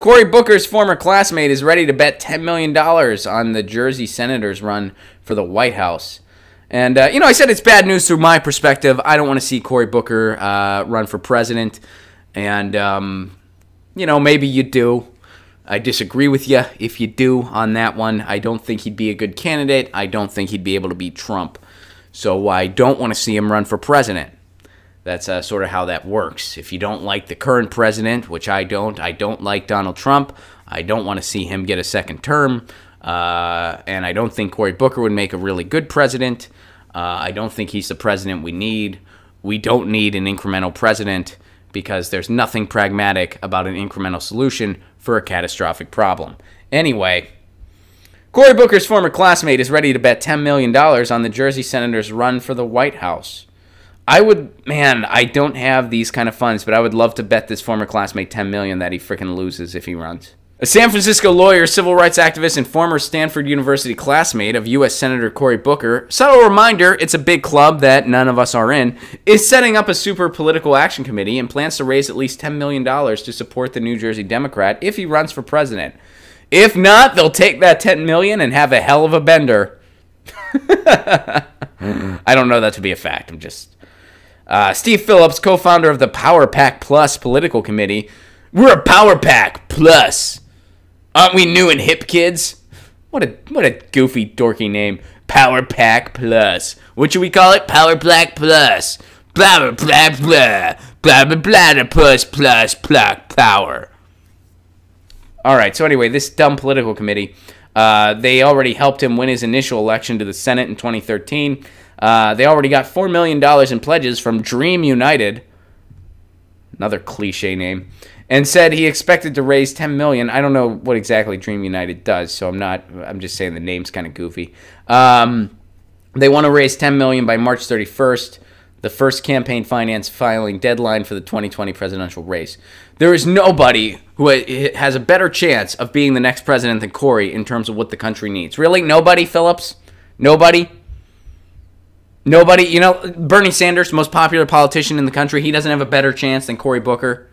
Cory Booker's former classmate is ready to bet $10 million on the Jersey Senators' run for the White House. And, I said it's bad news through my perspective. I don't want to see Cory Booker run for president. And, maybe you do. I disagree with you if you do on that one. I don't think he'd be a good candidate. I don't think he'd be able to beat Trump. So I don't want to see him run for president. That's sort of how that works. If you don't like the current president, which I don't like Donald Trump. I don't want to see him get a second term. And I don't think Cory Booker would make a really good president. I don't think he's the president we need. We don't need an incremental president because there's nothing pragmatic about an incremental solution for a catastrophic problem. Anyway, Cory Booker's former classmate is ready to bet $10 million on the Jersey Senators' run for the White House. I don't have these kind of funds, but I would love to bet this former classmate $10 million that he freaking loses if he runs. A San Francisco lawyer, civil rights activist, and former Stanford University classmate of U.S. Senator Cory Booker, subtle reminder, it's a big club that none of us are in, is setting up a super political action committee and plans to raise at least $10 million to support the New Jersey Democrat if he runs for president. If not, they'll take that $10 million and have a hell of a bender. I don't know that to be a fact. Steve Phillips, co-founder of the Power Pack Plus political committee. We're a Power Pack Plus. Aren't we new and hip, kids? What a goofy, dorky name. Power Pack Plus. What should we call it? Power Pack Plus. Blah, blah, blah, blah. Blah, blah, blah, plus, power. All right, so anyway, this dumb political committee, they already helped him win his initial election to the Senate in 2013. They already got $4 million in pledges from Dream United, another cliche name, and said he expected to raise $10 million. I don't know what exactly Dream United does, so I'm just saying the name's kind of goofy. They want to raise $10 million by March 31st, the first campaign finance filing deadline for the 2020 presidential race. There is nobody who has a better chance of being the next president than Cory in terms of what the country needs. Really? Nobody, Phillips? Nobody? Nobody, Bernie Sanders, most popular politician in the country, he doesn't have a better chance than Cory Booker.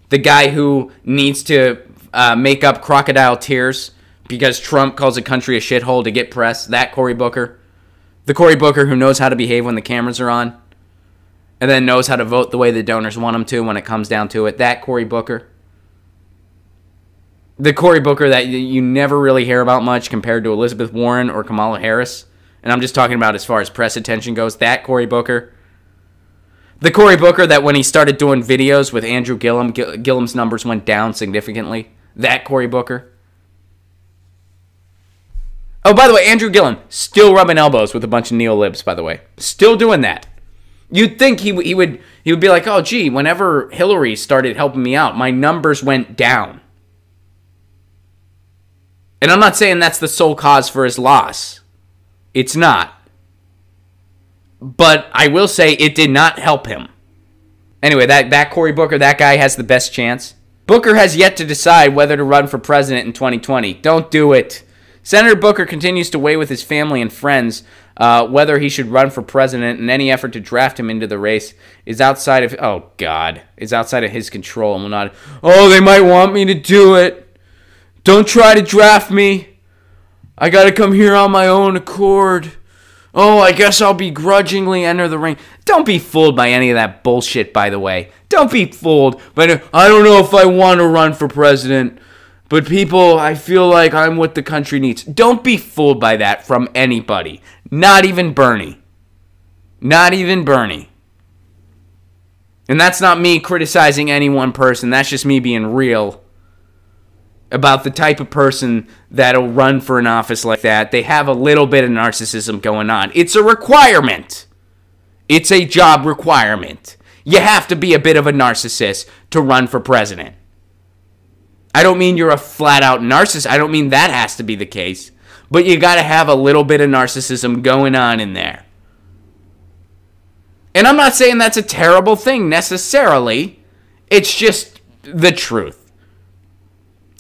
The guy who needs to make up crocodile tears because Trump calls a country a shithole to get press, that Cory Booker. The Cory Booker who knows how to behave when the cameras are on and then knows how to vote the way the donors want him to when it comes down to it, that Cory Booker. The Cory Booker that you never really hear about much compared to Elizabeth Warren or Kamala Harris. And I'm just talking about as far as press attention goes, that Cory Booker. The Cory Booker that when he started doing videos with Andrew Gillum, Gillum's numbers went down significantly. That Cory Booker. Oh, by the way, Andrew Gillum, still rubbing elbows with a bunch of neo-libs, by the way. Still doing that. You'd think he would be like, oh, gee, whenever Hillary started helping me out, my numbers went down. And I'm not saying that's the sole cause for his loss. It's not. But I will say it did not help him. Anyway, that Cory Booker, that guy has the best chance. Booker has yet to decide whether to run for president in 2020. Don't do it. Senator Booker continues to weigh with his family and friends whether he should run for president, and any effort to draft him into the race is outside of, is outside of his control and will not, they might want me to do it. Don't try to draft me. I gotta come here on my own accord. Oh, I guess I'll begrudgingly enter the ring. Don't be fooled by any of that bullshit, by the way. Don't be fooled. But I don't know if I want to run for president. But people, I feel like I'm what the country needs. Don't be fooled by that from anybody. Not even Bernie. Not even Bernie. And that's not me criticizing any one person. That's just me being real about the type of person that'll run for an office like that. They have a little bit of narcissism going on. It's a requirement. It's a job requirement. You have to be a bit of a narcissist to run for president. I don't mean you're a flat-out narcissist. I don't mean that has to be the case. But you got to have a little bit of narcissism going on in there. And I'm not saying that's a terrible thing necessarily. It's just the truth.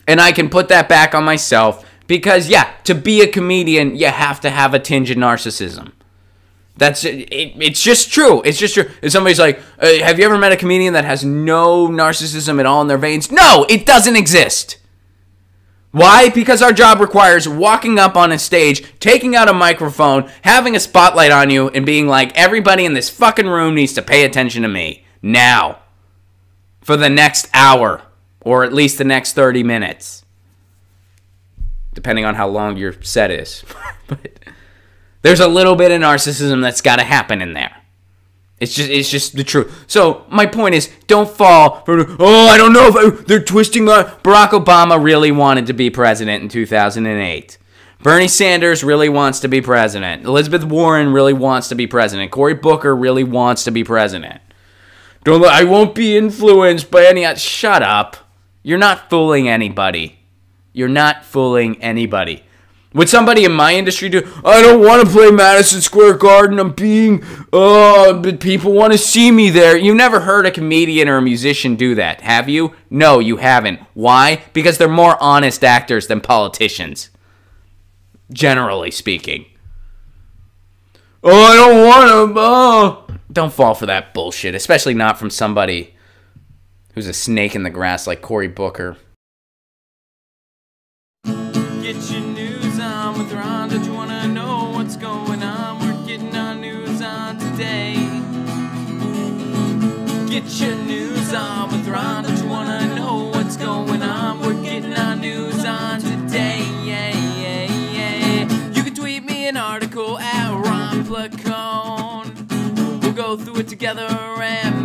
And I can put that back on myself because, to be a comedian, you have to have a tinge of narcissism. It's just true. It's just true. If somebody's like, have you ever met a comedian that has no narcissism at all in their veins? No, it doesn't exist. Why? Because our job requires walking up on a stage, taking out a microphone, having a spotlight on you, and being like, everybody in this fucking room needs to pay attention to me now for the next hour, or at least the next 30 minutes, depending on how long your set is. But there's a little bit of narcissism that's got to happen in there. It's just the truth. So my point is, don't fall for, I don't know if they're twisting. Barack Obama really wanted to be president in 2008. Bernie Sanders really wants to be president. Elizabeth Warren really wants to be president. Cory Booker really wants to be president. I won't be influenced by any. Shut up. You're not fooling anybody. You're not fooling anybody. Would somebody in my industry do, I don't want to play Madison Square Garden, but people want to see me there. You've never heard a comedian or a musician do that, have you? No, you haven't. Why? Because they're more honest actors than politicians, generally speaking. I don't want to, Don't fall for that bullshit, especially not from somebody who's a snake in the grass like Cory Booker. Get your news on with Ron. Don't you want to know what's going on? We're getting our news on today. Get your news on with Ron. Don't you want to know what's going on? We're getting our news on today. You can tweet me an article at Ron Placone. We'll go through it together and